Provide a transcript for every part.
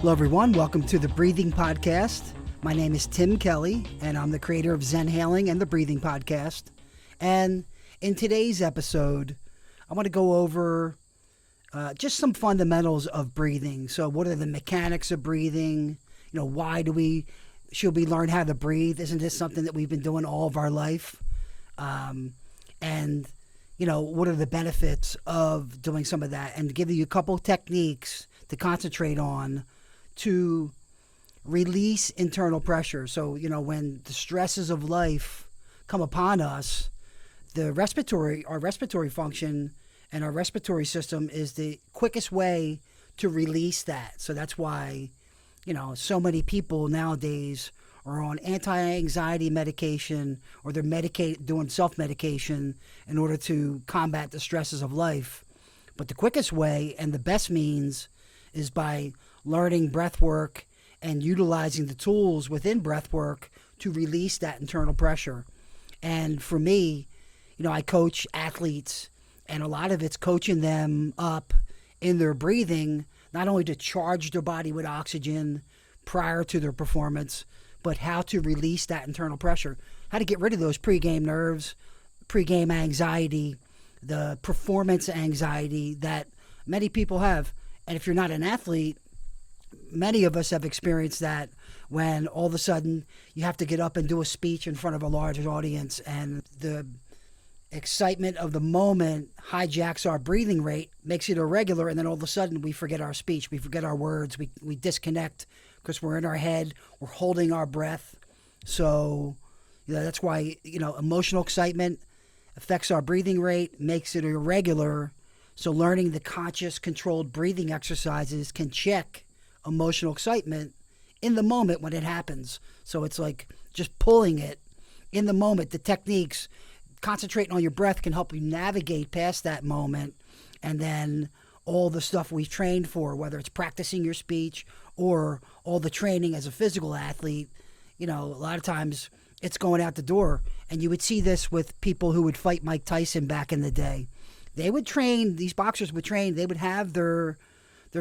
Hello, everyone. Welcome to the Breathing Podcast. My name is Tim Kelly, and I'm the creator of Zenhaling and the Breathing Podcast. And in today's episode, I want to go over just some fundamentals of breathing. So what are the mechanics of breathing? Why should we learn how to breathe? Isn't this something that we've been doing all of our life? What are the benefits of doing some of that? And give you a couple techniques to concentrate on to release internal pressure. So, when the stresses of life come upon us, our respiratory function and our respiratory system is the quickest way to release that. So that's why, so many people nowadays are on anti-anxiety medication, or they're doing self-medication in order to combat the stresses of life. But the quickest way and the best means is by learning breath work and utilizing the tools within breath work to release that internal pressure. And for me, I coach athletes, and a lot of it's coaching them up in their breathing, not only to charge their body with oxygen prior to their performance, but how to release that internal pressure, how to get rid of those pregame nerves, pregame anxiety, the performance anxiety that many people have. And if you're not an athlete, many of us have experienced that when all of a sudden you have to get up and do a speech in front of a large audience, and the excitement of the moment hijacks our breathing rate, makes it irregular, and then all of a sudden we forget our speech, we forget our words, we disconnect because we're in our head, we're holding our breath. So that's why emotional excitement affects our breathing rate, makes it irregular. So learning the conscious controlled breathing exercises can check emotional excitement in the moment when it happens. So it's like just pulling it in the moment. The techniques, concentrating on your breath, can help you navigate past that moment. And then all the stuff we've trained for, whether it's practicing your speech or all the training as a physical athlete, a lot of times it's going out the door. And you would see this with people who would fight Mike Tyson back in the day. They would train, these boxers would train, they would have their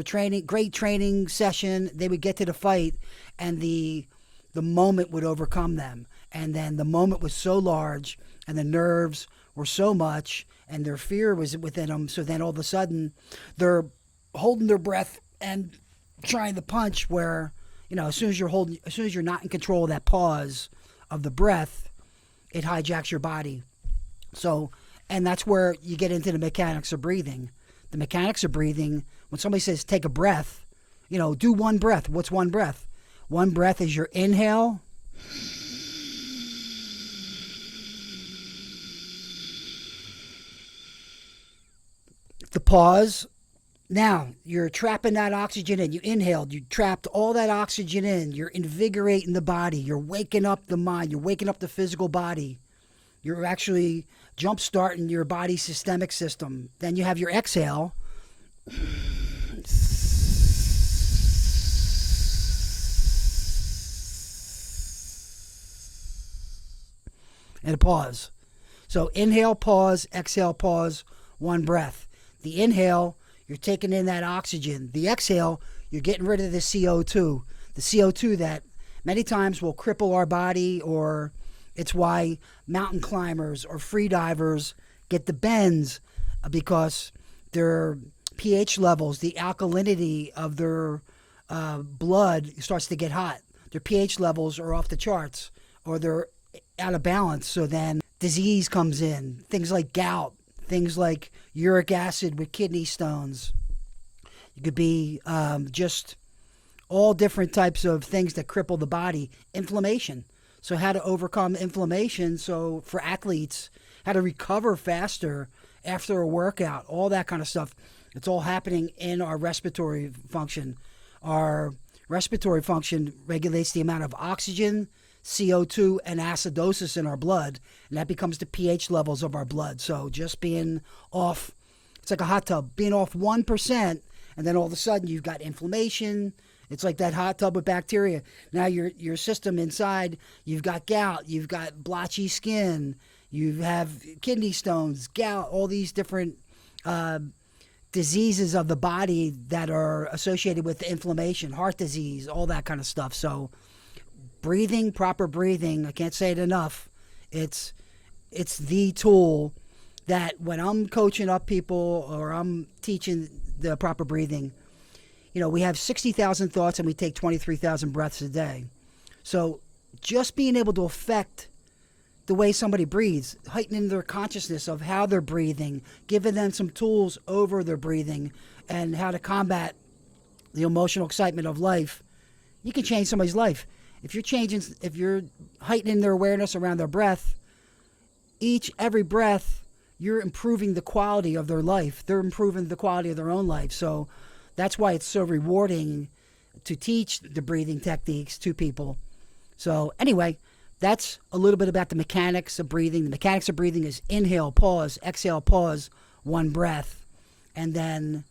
training, great training session, they would get to the fight, and the moment would overcome them. And then the moment was so large, and the nerves were so much, and their fear was within them, so then all of a sudden they're holding their breath and trying to punch, where, as soon as you're not in control of that pause of the breath, it hijacks your body. So, and that's where you get into the mechanics of breathing. The mechanics of breathing, when somebody says take a breath, do one breath. What's one breath? One breath is your inhale. The pause. Now, you're trapping that oxygen in. You inhaled. You trapped all that oxygen in. You're invigorating the body. You're waking up the mind. You're waking up the physical body. You're actually jump-starting your body's systemic system. Then you have your exhale. And a pause. So inhale, pause, exhale, pause, one breath. The inhale, you're taking in that oxygen. The exhale, you're getting rid of the CO2. The CO2 that many times will cripple our body, or it's why mountain climbers or free divers get the bends, because their pH levels, the alkalinity of their blood starts to get hot. Their pH levels are off the charts, or they're out of balance. So then disease comes in, things like gout, things like uric acid with kidney stones. It could be just all different types of things that cripple the body. Inflammation. So how to overcome inflammation. So for athletes, how to recover faster after a workout, all that kind of stuff. It's all happening in our respiratory function. Our respiratory function regulates the amount of oxygen, CO2, and acidosis in our blood, and that becomes the pH levels of our blood. So just being off, it's like a hot tub, being off 1%, and then all of a sudden you've got inflammation. It's like that hot tub with bacteria. Now your system inside, you've got gout, you've got blotchy skin, you have kidney stones, gout, all these different diseases of the body that are associated with the inflammation, heart disease, all that kind of stuff. So breathing, proper breathing, I can't say it enough. It's the tool that when I'm coaching up people or I'm teaching the proper breathing, we have 60,000 thoughts and we take 23,000 breaths a day. So just being able to affect the way somebody breathes, heightening their consciousness of how they're breathing, giving them some tools over their breathing and how to combat the emotional excitement of life, you can change somebody's life. If you're heightening their awareness around their breath, every breath, you're improving the quality of their life. They're improving the quality of their own life. So that's why it's so rewarding to teach the breathing techniques to people. So anyway, that's a little bit about the mechanics of breathing. The mechanics of breathing is inhale, pause, exhale, pause, one breath. And then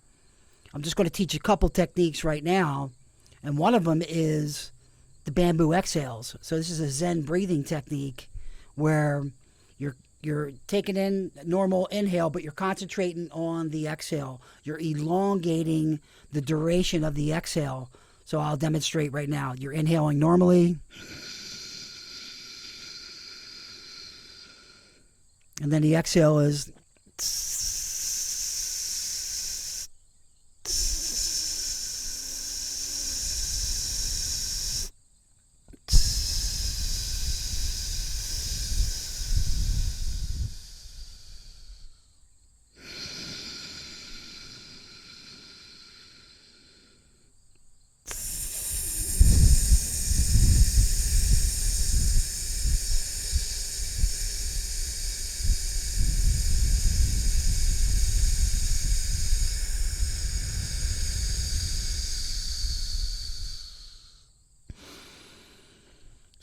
I'm just going to teach a couple techniques right now. And one of them is the bamboo exhales. So this is a Zen breathing technique where you're taking in normal inhale, but you're concentrating on the exhale. You're elongating the duration of the exhale. So I'll demonstrate right now. You're inhaling normally. And then the exhale is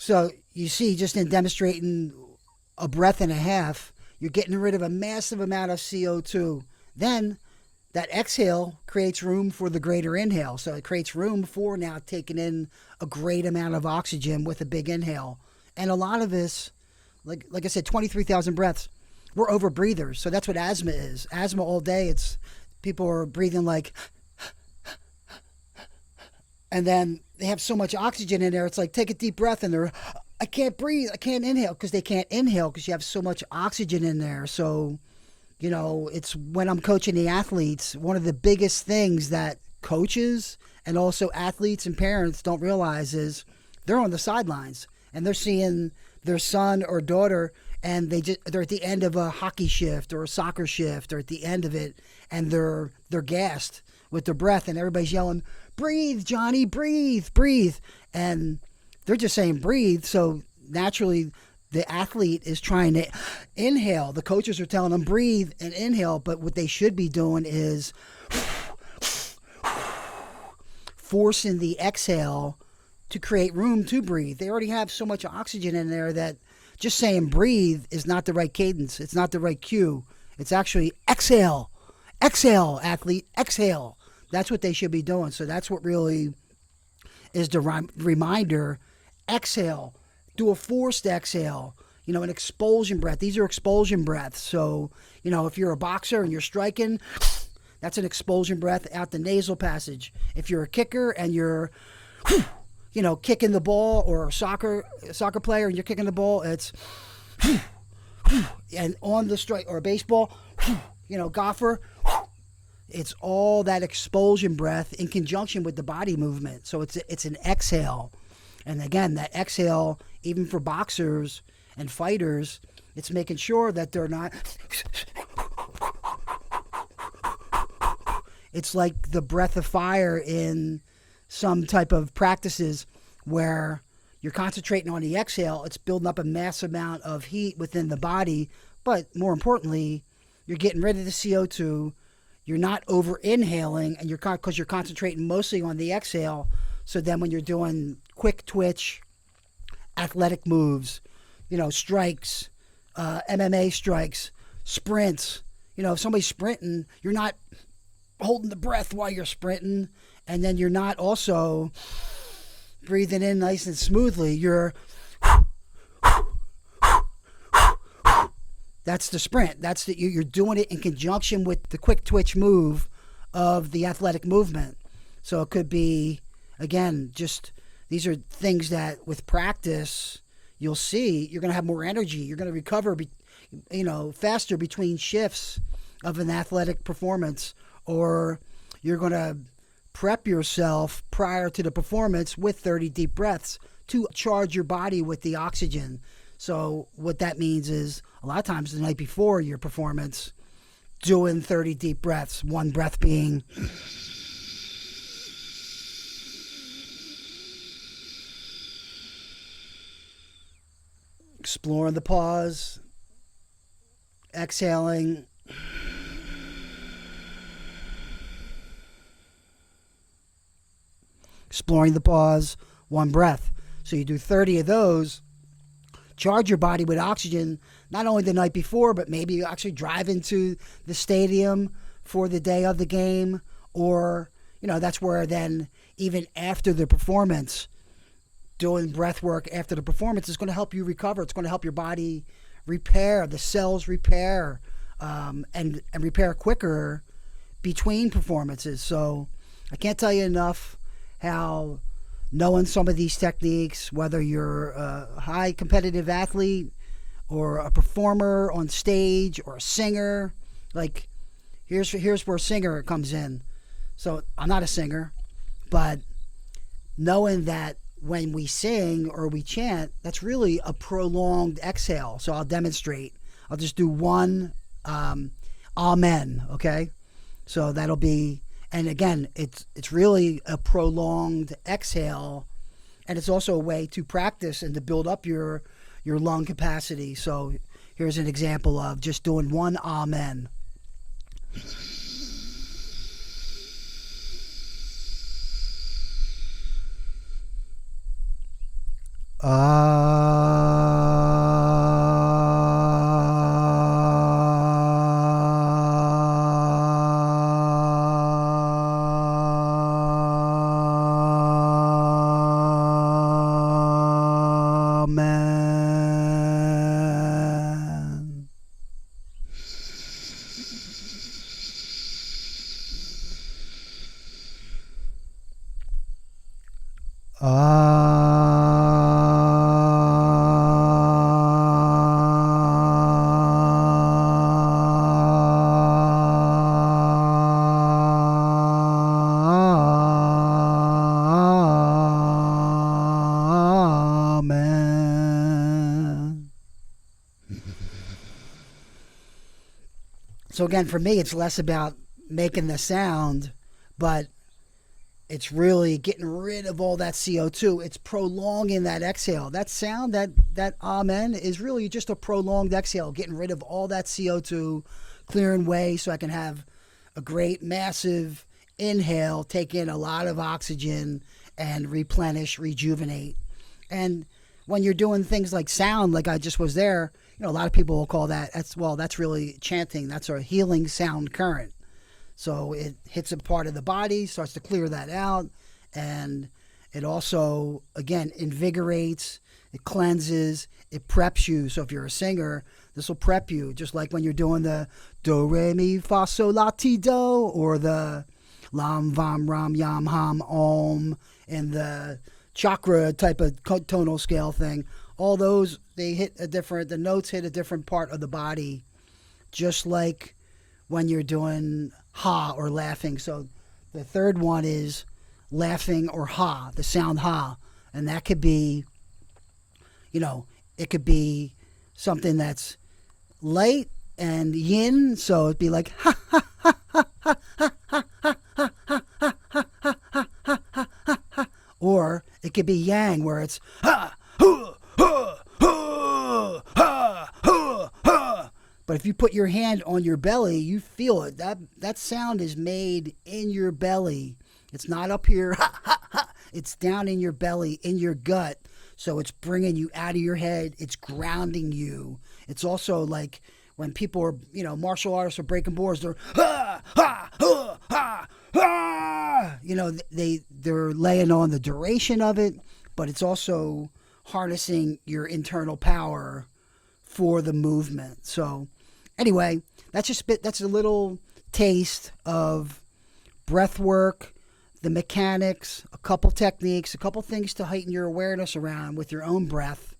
So you see, just in demonstrating a breath and a half, you're getting rid of a massive amount of CO2. Then that exhale creates room for the greater inhale. So it creates room for now taking in a great amount of oxygen with a big inhale. And a lot of this, like I said, 23,000 breaths, we're over breathers. So that's what asthma is. Asthma all day, it's people are breathing like, and then they have so much oxygen in there. It's like, take a deep breath and I can't breathe. I can't inhale because they can't inhale because you have so much oxygen in there. So, it's when I'm coaching the athletes, one of the biggest things that coaches and also athletes and parents don't realize is they're on the sidelines and they're seeing their son or daughter and they're at the end of a hockey shift or a soccer shift or at the end of it and they're gassed with their breath and everybody's yelling, breathe, Johnny, breathe, breathe. And they're just saying breathe. So naturally the athlete is trying to inhale. The coaches are telling them breathe and inhale. But what they should be doing is forcing the exhale to create room to breathe. They already have so much oxygen in there that just saying breathe is not the right cadence. It's not the right cue. It's actually exhale. Exhale, athlete, exhale. That's what they should be doing. So that's what really is the reminder. Exhale. Do a forced exhale. An expulsion breath. These are expulsion breaths. So, if you're a boxer and you're striking, that's an expulsion breath out the nasal passage. If you're a kicker and you're, kicking the ball, or a soccer player and you're kicking the ball, it's, and on the strike, or a baseball, golfer, it's all that expulsion breath in conjunction with the body movement. So it's an exhale. And again, that exhale, even for boxers and fighters, it's making sure that they're not. It's like the breath of fire in some type of practices where you're concentrating on the exhale. It's building up a massive amount of heat within the body. But more importantly, you're getting rid of the CO2. You're not over inhaling, and because you're concentrating mostly on the exhale. So then when you're doing quick twitch, athletic moves, strikes, MMA strikes, sprints, if somebody's sprinting, you're not holding the breath while you're sprinting, and then you're not also breathing in nice and smoothly. That's the sprint. You're doing it in conjunction with the quick twitch move of the athletic movement. So it could be, again, just these are things that with practice you'll see you're going to have more energy. You're going to recover, faster between shifts of an athletic performance, or you're going to prep yourself prior to the performance with 30 deep breaths to charge your body with the oxygen. So what that means is a lot of times the night before your performance, doing 30 deep breaths, one breath being exploring the pause, exhaling, exploring the pause, one breath. So you do 30 of those, charge your body with oxygen, not only the night before, but maybe you actually drive into the stadium for the day of the game, or, that's where then even after the performance, doing breath work after the performance is going to help you recover. It's going to help your body repair, the cells repair, and repair quicker between performances. So I can't tell you enough how knowing some of these techniques, whether you're a high competitive athlete or a performer on stage or a singer, like here's where singer comes in. So I'm not a singer, but knowing that when we sing or we chant, that's really a prolonged exhale. So I'll demonstrate. I'll just do one amen, okay? So that'll be, and again, it's really a prolonged exhale, and it's also a way to practice and to build up your lung capacity. So here's an example of just doing one amen. Amen. Amen. So again, for me, it's less about making the sound, but it's really getting rid of all that CO2. It's prolonging that exhale. That sound, that amen, is really just a prolonged exhale, getting rid of all that CO2, clearing way so I can have a great, massive inhale, take in a lot of oxygen, and replenish, rejuvenate. And when you're doing things like sound, like I just was there, a lot of people will call that's really chanting. That's a healing sound current. So it hits a part of the body, starts to clear that out, and it also, again, invigorates, it cleanses, it preps you. So if you're a singer, this will prep you, just like when you're doing the do, re, mi, fa, sol, la, ti, do, or the lam, vam, ram, yam, ham, om, and the chakra type of tonal scale thing. All those, the notes hit a different part of the body, just like when you're doing ha or laughing. So the third one is laughing or ha, the sound ha. And that could be, it could be something that's light and yin. So it'd be like ha, ha, ha, ha, ha, ha, ha, ha, ha, ha, ha, ha, ha, ha, ha, ha. Or it could be yang, where it's ha, ha, ha, ha, ha, ha, ha. But if you put your hand on your belly, you feel it. That sound is made in your belly. It's not up here. Ha, ha, ha. It's down in your belly, in your gut. So it's bringing you out of your head. It's grounding you. It's also like when people are, martial artists are breaking boards, they're ha, ha, ha, ha, ha. They're laying on the duration of it, but it's also harnessing your internal power for the movement. So anyway, that's a little taste of breath work, the mechanics, a couple techniques, a couple things to heighten your awareness around with your own breath.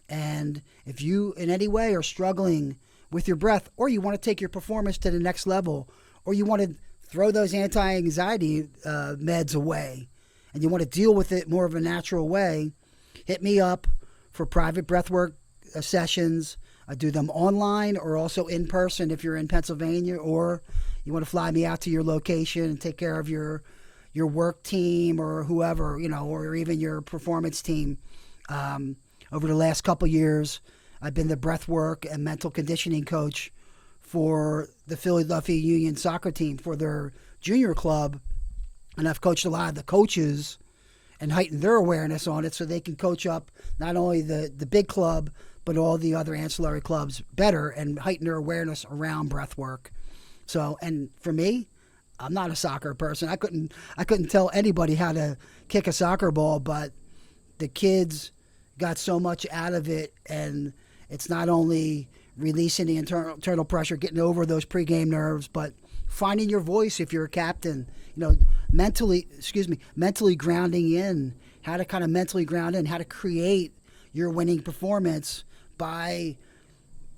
And if you in any way are struggling with your breath, or you want to take your performance to the next level, or you want to throw those anti-anxiety meds away, and you want to deal with it more of a natural way, hit me up for private breathwork sessions. I do them online or also in person if you're in Pennsylvania, or you want to fly me out to your location and take care of your work team or whoever, or even your performance team. Over the last couple years, I've been the breathwork and mental conditioning coach for the Philadelphia Union soccer team for their junior club, and I've coached a lot of the coaches and heightened their awareness on it so they can coach up not only the big club but all the other ancillary clubs better and heighten their awareness around breath work. So, and for me, I'm not a soccer person. I couldn't tell anybody how to kick a soccer ball, but the kids got so much out of it, and it's not only releasing the internal pressure, getting over those pregame nerves, but finding your voice if you're a captain, mentally grounding in, how to kind of mentally ground in, how to create your winning performance by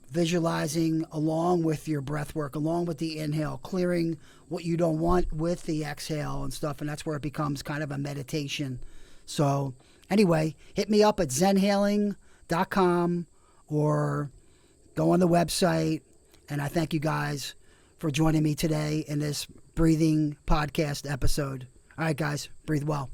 visualizing along with your breath work, along with the inhale, clearing what you don't want with the exhale and stuff, and that's where it becomes kind of a meditation. So anyway, hit me up at zenhaling.com or go on the website, and I thank you guys for joining me today in this breathing podcast episode. All right, guys, breathe well.